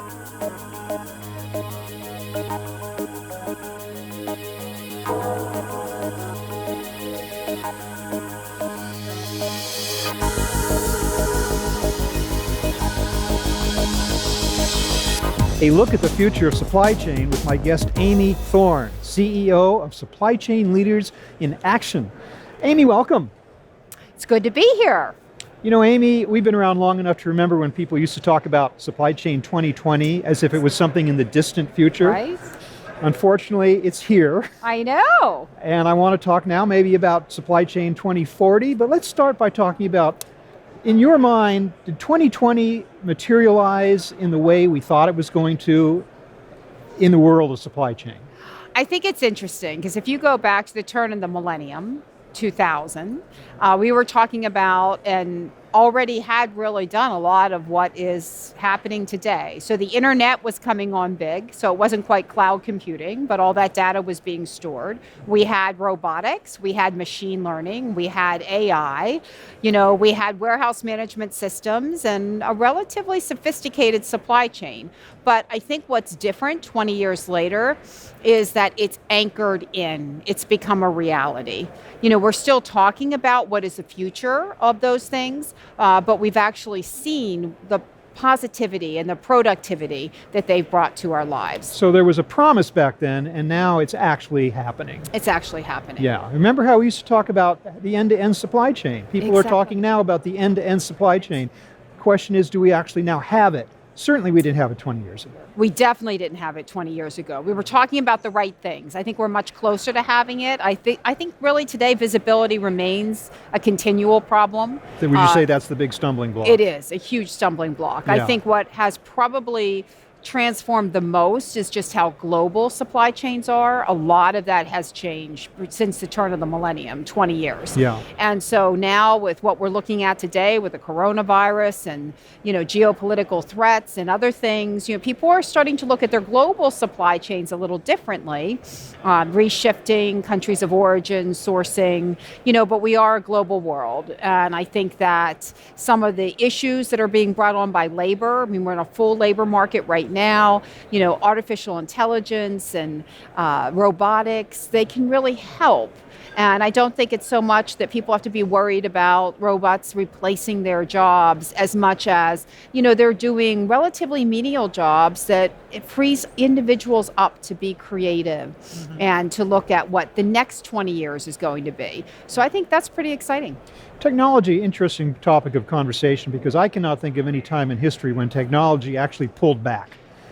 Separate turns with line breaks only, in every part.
A look at the future of supply chain with my guest Amy Thorn, CEO of Supply Chain Leaders in Action. Amy, welcome.
It's good to be here.
You know, Amy, we've been around long enough to remember when people used to talk about Supply Chain 2020 as if it was something in the distant future.
Right?
Unfortunately, it's here.
I know.
And I want to talk now maybe about Supply Chain 2040, but let's start by talking about, in your mind, did 2020 materialize in the way we thought it was going to in the world of supply chain?
I think it's interesting because if you go back to the turn of the millennium, 2000, we were talking about and already had really done a lot of what is happening today. So the internet was coming on big, so it wasn't quite cloud computing, but all that data was being stored. We had robotics, we had machine learning, we had AI, we had warehouse management systems and a relatively sophisticated supply chain. But I think what's different 20 years later is that it's anchored in, it's become a reality. We're still talking about what is the future of those things, but we've actually seen the positivity and the productivity that they've brought to our lives.
So there was a promise back then, and now it's actually happening.
It's actually happening.
Yeah. Remember how we used to talk about the end-to-end supply chain? People are talking now about the end-to-end supply chain. The question is, do we actually now have it? Certainly we didn't have it 20 years ago.
We definitely didn't have it 20 years ago. We were talking about the right things. I think we're much closer to having it. I think really today visibility remains a continual problem.
Then would you say that's the big stumbling block?
It is a huge stumbling block. Yeah. I think what has probably transformed the most is just how global supply chains are. A lot of that has changed since the turn of the millennium, 20 years.
Yeah.
And so now with what we're looking at today with the coronavirus and, geopolitical threats and other things, people are starting to look at their global supply chains a little differently, reshifting countries of origin, sourcing, but we are a global world. And I think that some of the issues that are being brought on by labor, we're in a full labor market right now, artificial intelligence and robotics, they can really help. And I don't think it's so much that people have to be worried about robots replacing their jobs as much as, they're doing relatively menial jobs that it frees individuals up to be creative and to look at what the next 20 years is going to be. So I think that's pretty exciting.
Technology, interesting topic of conversation, because I cannot think of any time in history when technology actually pulled back.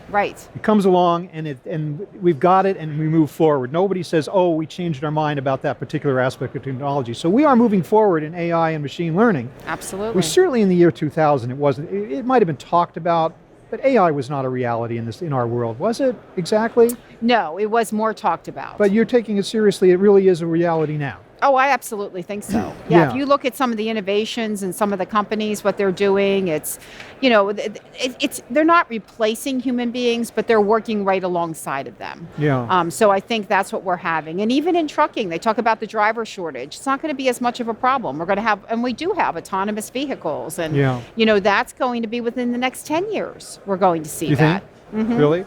Right.
It comes along and we've got it and we move forward. Nobody says, oh, we changed our mind about that particular aspect of technology. So we are moving forward in AI and machine learning.
Absolutely.
Certainly in the year 2000, it might have been talked about, but AI was not a reality in our world, was it exactly?
No, it was more talked about.
But you're taking it seriously, it really is a reality now.
Oh, I absolutely think so. Yeah, if you look at some of the innovations and some of the companies, what they're doing, it's they're not replacing human beings, but they're working right alongside of them.
Yeah.
So I think that's what we're having. And even in trucking, they talk about the driver shortage. It's not going to be as much of a problem. We're going to have, and we do have autonomous vehicles. And, that's going to be within the next 10 years. We're going to see that.
Think? Mm-hmm. Really?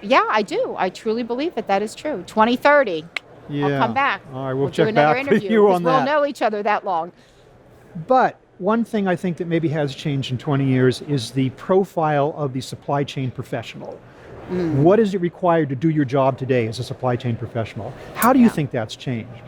Yeah, I do. I truly believe that is true. 2030.
Yeah.
I'll come back.
All right, we'll check back with you on that.
We'll know each other that long.
But one thing I think that maybe has changed in 20 years is the profile of the supply chain professional. What is it required to do your job today as a supply chain professional? How do you think that's changed?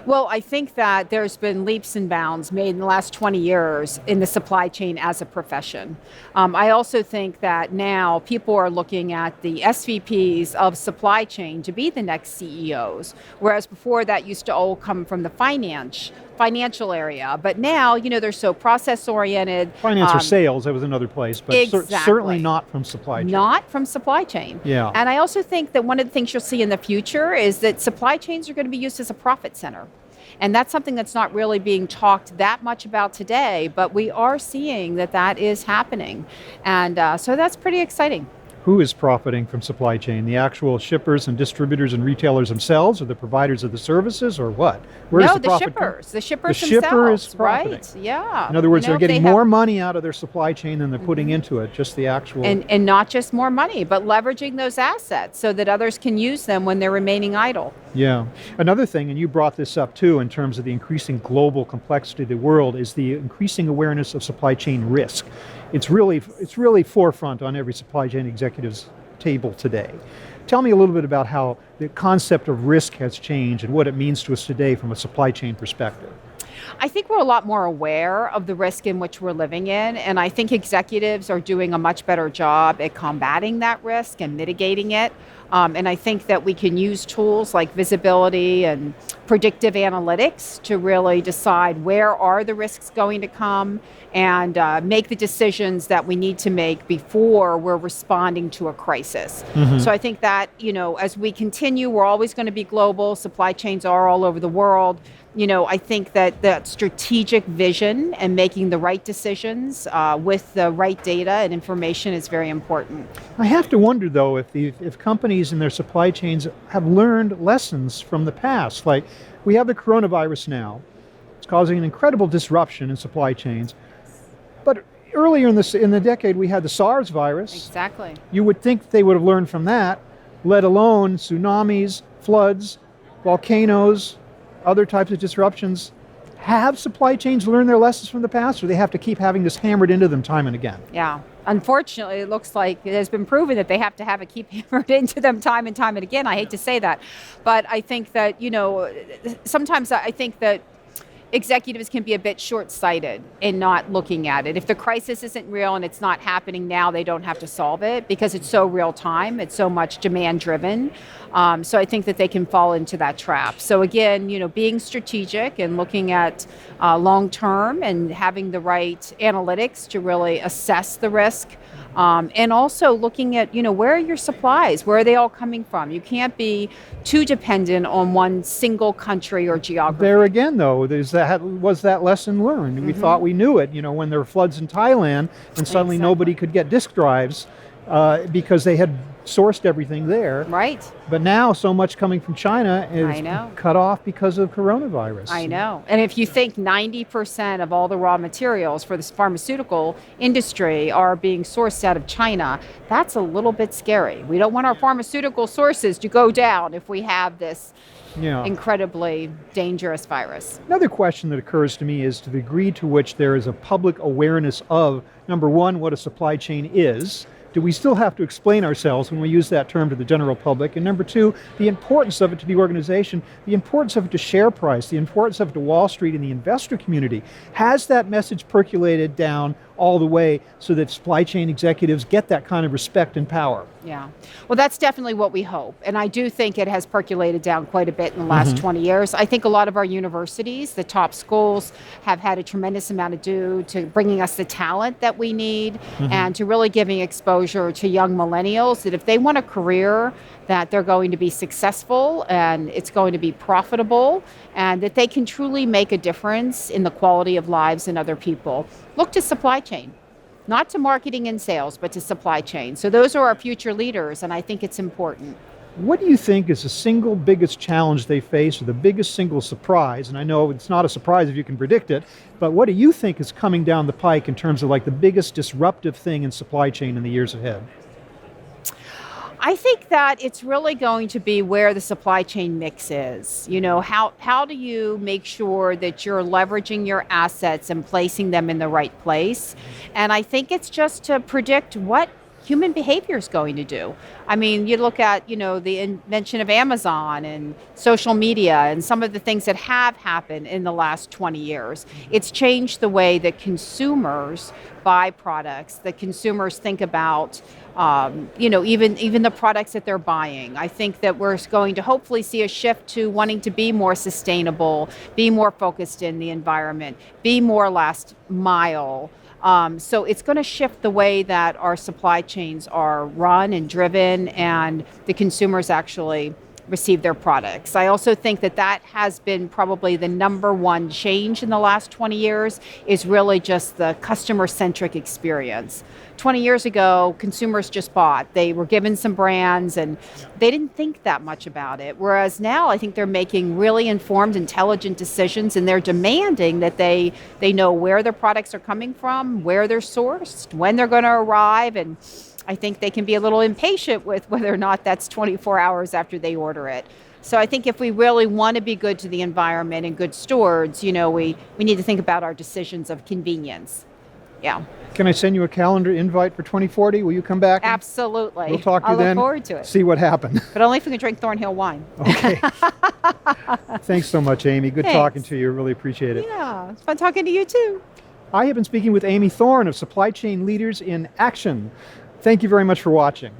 Well, I think that there's been leaps and bounds made in the last 20 years in the supply chain as a profession. I also think that now people are looking at the SVPs of supply chain to be the next CEOs, whereas before that used to all come from the financial area. But now, they're so process-oriented.
Finance or sales, that was another place, but certainly not from supply chain.
Not from supply chain.
Yeah.
And I also think that one of the things you'll see in the future is that supply chains are going to be used as a profit center. And that's something that's not really being talked that much about today, but we are seeing that is happening. And so that's pretty exciting.
Who is profiting from supply chain? The actual shippers and distributors and retailers themselves, or the providers of the services, or what? Where does
No,
the
the
profit come?
shippers, the shippers
The shipper is
themselves,
profiting.
right? Yeah.
In other words, they're
If they
getting
have
more money out of their supply chain than they're putting into it, just the actual.
and not just more money, but leveraging those assets so that others can use them when they're remaining idle.
Yeah. Another thing, and you brought this up too, in terms of the increasing global complexity of the world, is the increasing awareness of supply chain risk. It's really forefront on every supply chain executive's table today. Tell me a little bit about how the concept of risk has changed and what it means to us today from a supply chain perspective.
I think we're a lot more aware of the risk in which we're living in, and I think executives are doing a much better job at combating that risk and mitigating it. And I think that we can use tools like visibility and predictive analytics to really decide where are the risks going to come and make the decisions that we need to make before we're responding to a crisis. So I think that, as we continue, we're always going to be global. Supply chains are all over the world. I think that strategic vision and making the right decisions with the right data and information is very important.
I have to wonder, though, if companies and their supply chains have learned lessons from the past. Like, we have the coronavirus now. It's causing an incredible disruption in supply chains. But earlier in the decade, we had the SARS virus.
Exactly.
You would think they would have learned from that, let alone tsunamis, floods, volcanoes, other types of disruptions. Have supply chains learned their lessons from the past, or they have to keep having this hammered into them time and again?
Yeah. Unfortunately, it looks like it has been proven that they have to have it keep hammered into them time and time and again. I hate to say that. But I think that, sometimes I think that executives can be a bit short-sighted in not looking at it. If the crisis isn't real and it's not happening now, they don't have to solve it because it's so real time. It's so much demand-driven. So I think that they can fall into that trap. So again, being strategic and looking at long-term and having the right analytics to really assess the risk. And also looking at, where are your supplies? Where are they all coming from? You can't be too dependent on one single country or geography.
There again, though, was that lesson learned? We thought we knew it, when there were floods in Thailand and suddenly nobody could get disk drives because they had sourced everything there.
Right.
But now so much coming from China is cut off because of coronavirus.
I know. And if you think 90% of all the raw materials for this pharmaceutical industry are being sourced out of China, that's a little bit scary. We don't want our pharmaceutical sources to go down if we have this incredibly dangerous virus.
Another question that occurs to me is to the degree to which there is a public awareness of, number one, what a supply chain is. Do we still have to explain ourselves when we use that term to the general public? And number two, the importance of it to the organization, the importance of it to share price, the importance of it to Wall Street and the investor community. Has that message percolated down all the way so that supply chain executives get that kind of respect and power?
Yeah. Well, that's definitely what we hope. And I do think it has percolated down quite a bit in the last 20 years. I think a lot of our universities, the top schools, have had a tremendous amount to do to bringing us the talent that we need and to really giving exposure to young millennials that if they want a career that they're going to be successful and it's going to be profitable and that they can truly make a difference in the quality of lives in other people, look to supply chain. Not to marketing and sales, but to supply chain. So those are our future leaders, and I think it's important.
What do you think is the single biggest challenge they face, or the biggest single surprise? And I know it's not a surprise if you can predict it, but what do you think is coming down the pike in terms of like the biggest disruptive thing in supply chain in the years ahead?
I think that it's really going to be where the supply chain mix is. How do you make sure that you're leveraging your assets and placing them in the right place? And I think it's just to predict what human behavior is going to do. I mean, you look at, the invention of Amazon and social media and some of the things that have happened in the last 20 years. It's changed the way that consumers buy products, that consumers think about, even the products that they're buying. I think that we're going to hopefully see a shift to wanting to be more sustainable, be more focused in the environment, be more last mile. So it's going to shift the way that our supply chains are run and driven, and the consumers actually receive their products. I also think that that has been probably the number one change in the last 20 years is really just the customer-centric experience. 20 years ago, consumers just bought. They were given some brands and they didn't think that much about it. Whereas now I think they're making really informed, intelligent decisions, and they're demanding that they know where their products are coming from, where they're sourced, when they're going to arrive, and I think they can be a little impatient with whether or not that's 24 hours after they order it. So I think if we really want to be good to the environment and good stewards, we need to think about our decisions of convenience. Yeah.
Can I send you a calendar invite for 2040? Will you come back?
Absolutely.
We'll talk to you
I'll
then.
look forward to it.
See what happened.
But only if we can drink Thorn wine.
Okay. Thanks so much, Amy. Good
Thanks.
talking to you. Really appreciate it.
Yeah, it's fun talking to you too.
I have been speaking with Amy Thorn of Supply Chain Leaders in Action. Thank you very much for watching.